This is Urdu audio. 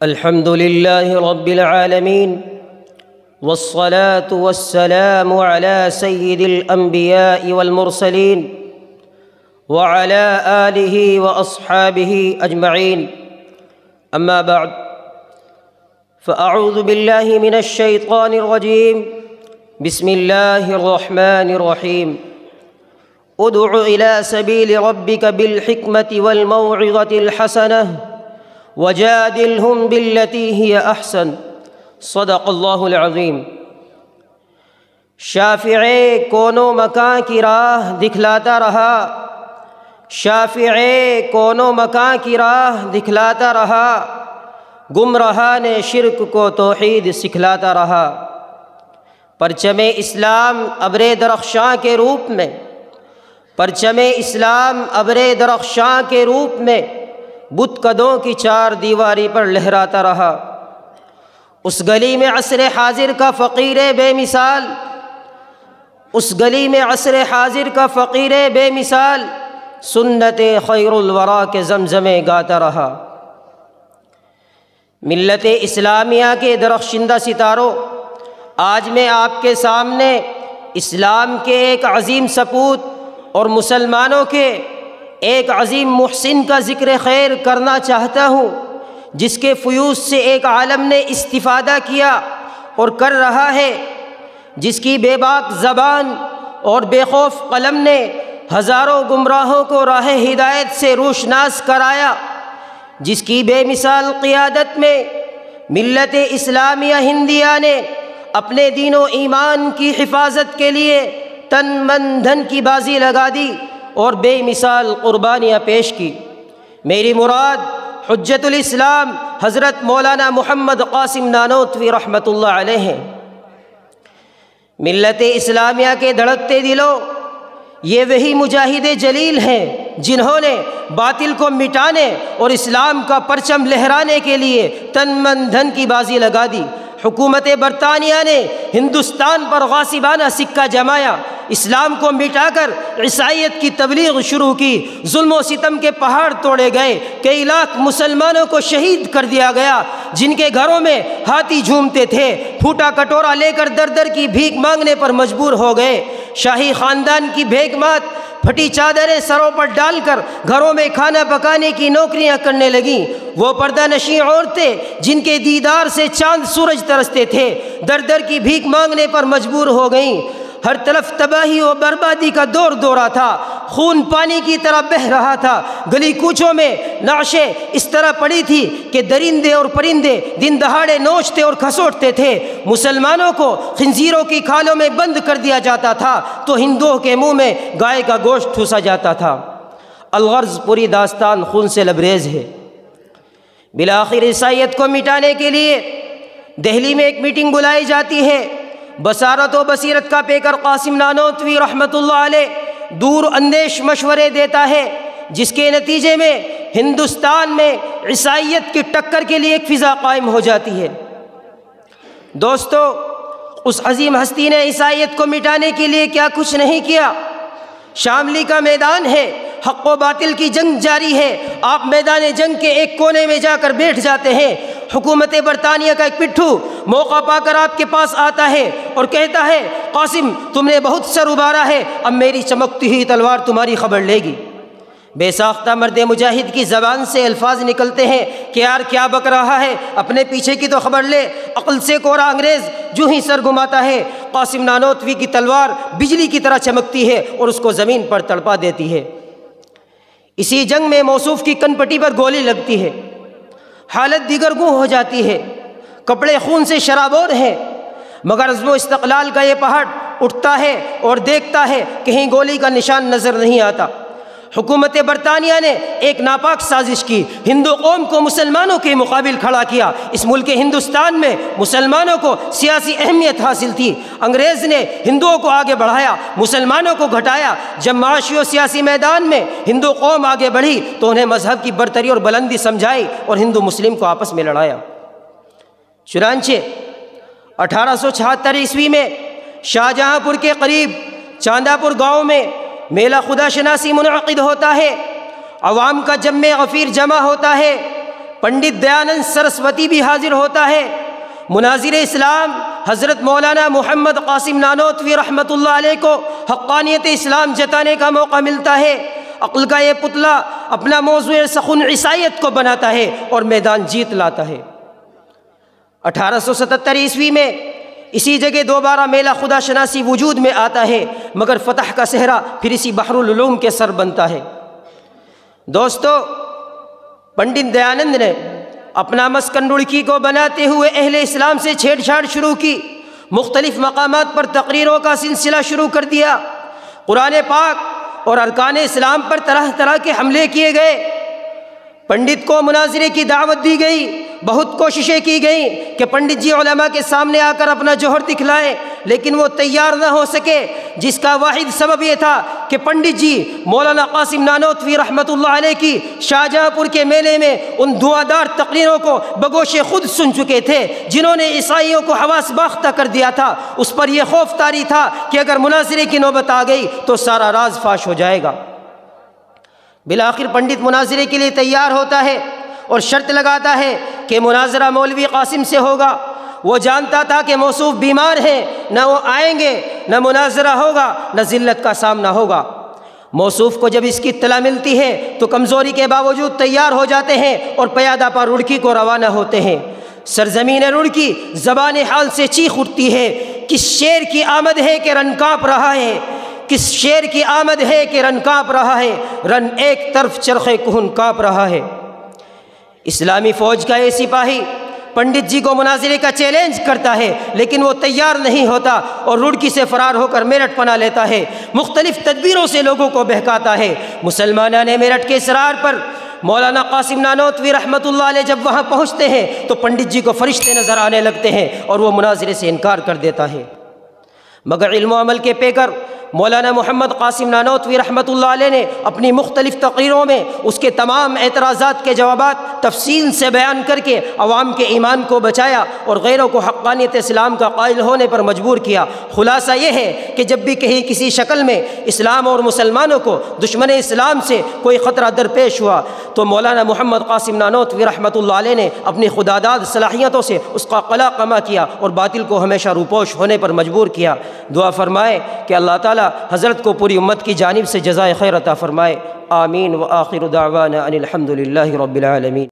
الحمد لله رب العالمين والصلاة والسلام على سيد الأنبياء والمرسلين وعلى آله وأصحابه أجمعين. أما بعد، فأعوذ بالله من الشيطان الرجيم. بسم الله الرحمن الرحيم. ادع إلى سبيل ربك بالحكمة والموعظة الحسنة وجادلهم بالتي هي أحسن. صدق اللہ العظیم. شافع کون و مکان کی راہ دکھلاتا رہا، شافع کون و مکان کی راہ دکھلاتا رہا، گمراہان شرک کو توحید سکھلاتا رہا. پرچم اسلام ابر درخشاں کے روپ میں، پرچم اسلام ابر درخشاں کے روپ میں بت قدوں کی چار دیواری پر لہراتا رہا. اس گلی میں عصر حاضر کا فقیر بے مثال، اس گلی میں عصر حاضر کا فقیر بے مثال سنت خیر الورا کے زمزمے گاتا رہا. ملت اسلامیہ کے درخشندہ ستاروں، آج میں آپ کے سامنے اسلام کے ایک عظیم سپوت اور مسلمانوں کے ایک عظیم محسن کا ذکر خیر کرنا چاہتا ہوں، جس کے فیوز سے ایک عالم نے استفادہ کیا اور کر رہا ہے، جس کی بے باک زبان اور بے خوف قلم نے ہزاروں گمراہوں کو راہ ہدایت سے روشناس کرایا، جس کی بے مثال قیادت میں ملت اسلامیہ ہندیہ نے اپنے دین و ایمان کی حفاظت کے لیے تن من دھن کی بازی لگا دی اور بے مثال قربانیاں پیش کی. میری مراد حجت الاسلام حضرت مولانا محمد قاسم نانوتوی رحمۃ اللہ علیہ ہیں. ملت اسلامیہ کے دھڑکتے دلوں، یہ وہی مجاہد جلیل ہیں جنہوں نے باطل کو مٹانے اور اسلام کا پرچم لہرانے کے لیے تن من دھن کی بازی لگا دی. حکومت برطانیہ نے ہندوستان پر غاصبانہ سکہ جمایا، اسلام کو مٹا کر عیسائیت کی تبلیغ شروع کی، ظلم و ستم کے پہاڑ توڑے گئے، کئی لاکھ مسلمانوں کو شہید کر دیا گیا. جن کے گھروں میں ہاتھی جھومتے تھے پھوٹا کٹورا لے کر در در کی بھیک مانگنے پر مجبور ہو گئے. شاہی خاندان کی بھیک مات پھٹی چادریں سروں پر ڈال کر گھروں میں کھانا پکانے کی نوکریاں کرنے لگیں. وہ پردہ نشیں عورتیں جن کے دیدار سے چاند سورج ترستے تھے در در کی بھیک مانگنے پر مجبور ہو گئیں. ہر طرف تباہی و بربادی کا دور دورہ تھا، خون پانی کی طرح بہہ رہا تھا. گلی کوچوں میں نعشیں اس طرح پڑی تھی کہ درندے اور پرندے دن دہاڑے نوچتے اور کھسوٹتے تھے. مسلمانوں کو خنزیروں کی کھالوں میں بند کر دیا جاتا تھا تو ہندوؤں کے منہ میں گائے کا گوشت ٹھوسا جاتا تھا. الغرض پوری داستان خون سے لبریز ہے. بالآخر عیسائیت کو مٹانے کے لیے دہلی میں ایک میٹنگ بلائی جاتی ہے. بصارت و بصیرت کا پیکر قاسم نانوتوی رحمۃ اللہ علیہ دور اندیش مشورے دیتا ہے، جس کے نتیجے میں ہندوستان میں عیسائیت کی ٹکر کے لیے ایک فضا قائم ہو جاتی ہے. دوستو، اس عظیم ہستی نے عیسائیت کو مٹانے کے لیے کیا کچھ نہیں کیا. شاملی کا میدان ہے، حق و باطل کی جنگ جاری ہے. آپ میدان جنگ کے ایک کونے میں جا کر بیٹھ جاتے ہیں. حکومت برطانیہ کا ایک پٹھو موقع پا کر آپ کے پاس آتا ہے اور کہتا ہے، قاسم تم نے بہت سر ابھارا ہے، اب میری چمکتی ہوئی تلوار تمہاری خبر لے گی. بے ساختہ مرد مجاہد کی زبان سے الفاظ نکلتے ہیں کہ یار کیا بک رہا ہے، اپنے پیچھے کی تو خبر لے. عقل سے کورا انگریز جو ہی سر گھماتا ہے، قاسم نانوتوی کی تلوار بجلی کی طرح چمکتی ہے اور اس کو زمین پر تڑپا دیتی ہے. اسی جنگ میں موصوف کی کن پٹی پر گولی لگتی ہے، حالت دیگر گوں ہو جاتی ہے، کپڑے خون سے شرابور ہیں، مگر عزم و استقلال کا یہ پہاڑ اٹھتا ہے اور دیکھتا ہے کہیں گولی کا نشان نظر نہیں آتا. حکومت برطانیہ نے ایک ناپاک سازش کی، ہندو قوم کو مسلمانوں کے مقابل کھڑا کیا. اس ملک ہندوستان میں مسلمانوں کو سیاسی اہمیت حاصل تھی، انگریز نے ہندوؤں کو آگے بڑھایا، مسلمانوں کو گھٹایا. جب معاشی و سیاسی میدان میں ہندو قوم آگے بڑھی تو انہیں مذہب کی برتری اور بلندی سمجھائی اور ہندو مسلم کو آپس میں لڑایا. چنانچہ 1876 عیسوی میں شاہجہاں پور کے قریب چاندہ پور گاؤں میں میلہ خدا شناسی منعقد ہوتا ہے. عوام کا جم غفیر جمع ہوتا ہے. پنڈت دیانند سرسوتی بھی حاضر ہوتا ہے۔ مناظر اسلام حضرت مولانا محمد قاسم نانوتوی رحمۃ اللہ علیہ کو حقانیت اسلام جتانے کا موقع ملتا ہے۔ عقل کا یہ پتلا اپنا موضوع سخن عیسائیت کو بناتا ہے اور میدان جیت لاتا ہے۔ 1877 عیسوی میں اسی جگہ دوبارہ میلہ خدا شناسی وجود میں آتا ہے، مگر فتح کا صحرا پھر اسی بحر العلوم کے سر بنتا ہے۔ دوستو، پنڈت دیانند نے اپنا مسکن رڑکی کو بناتے ہوئے اہل اسلام سے چھیڑ چھاڑ شروع کی، مختلف مقامات پر تقریروں کا سلسلہ شروع کر دیا، قرآن پاک اور ارکان اسلام پر طرح طرح کے حملے کیے گئے۔ پنڈت کو مناظرے کی دعوت دی گئی، بہت کوششیں کی گئیں کہ پنڈت جی علماء کے سامنے آ کر اپنا جوہر دکھلائیں، لیکن وہ تیار نہ ہو سکے، جس کا واحد سبب یہ تھا کہ پنڈت جی مولانا قاسم نانوتوی رحمۃ اللہ علیہ کی شاہجہاں پور کے میلے میں ان دھواں تقریروں کو بگوش خود سن چکے تھے، جنہوں نے عیسائیوں کو حواس باختہ کر دیا تھا۔ اس پر یہ خوف طاری تھا کہ اگر مناظرے کی نوبت آ گئی تو سارا راز فاش ہو جائے گا۔ بالآخر پنڈت مناظرے کے لیے تیار ہوتا ہے اور شرط لگاتا ہے کہ مناظرہ مولوی قاسم سے ہوگا۔ وہ جانتا تھا کہ موصوف بیمار ہیں، نہ وہ آئیں گے، نہ مناظرہ ہوگا، نہ ذلت کا سامنا ہوگا۔ موصوف کو جب اس کی اطلاع ملتی ہے تو کمزوری کے باوجود تیار ہو جاتے ہیں اور پیادہ پا رڑکی کو روانہ ہوتے ہیں۔ سرزمین رڑکی زبان حال سے چیخ اٹھتی ہے، کس شیر کی آمد ہے کہ رن کانپ رہا ہے، کس شیر کی آمد ہے کہ رن کانپ رہا ہے، رن ایک طرف چرخ کہن کانپ رہا ہے۔ اسلامی فوج کا یہ سپاہی پنڈت جی کو مناظرے کا چیلنج کرتا ہے، لیکن وہ تیار نہیں ہوتا اور رڑکی سے فرار ہو کر میرٹھ پناہ لیتا ہے، مختلف تدبیروں سے لوگوں کو بہکاتا ہے۔ مسلمانان میرٹھ کے اصرار پر مولانا قاسم نانوتوی رحمۃ اللہ علیہ جب وہاں پہنچتے ہیں تو پنڈت جی کو فرشتے نظر آنے لگتے ہیں اور وہ مناظرے سے انکار کر دیتا ہے، مگر علم و عمل کے پیکر مولانا محمد قاسم نانوتوی رحمۃ اللہ علیہ نے اپنی مختلف تقریروں میں اس کے تمام اعتراضات کے جوابات تفصیل سے بیان کر کے عوام کے ایمان کو بچایا اور غیروں کو حقانیت اسلام کا قائل ہونے پر مجبور کیا۔ خلاصہ یہ ہے کہ جب بھی کہیں کسی شکل میں اسلام اور مسلمانوں کو دشمن اسلام سے کوئی خطرہ درپیش ہوا تو مولانا محمد قاسم نانوتوی رحمۃ اللہ علیہ نے اپنی خداداد صلاحیتوں سے اس کا قلع قمع کیا اور باطل کو ہمیشہ روپوش ہونے پر مجبور کیا۔ دعا فرمائے کہ اللہ تعالیٰ حضرت کو پوری امت کی جانب سے جزائے خیر عطا فرمائے۔ آمین۔ وآخر دعوانا ان الحمد للہ رب العالمین۔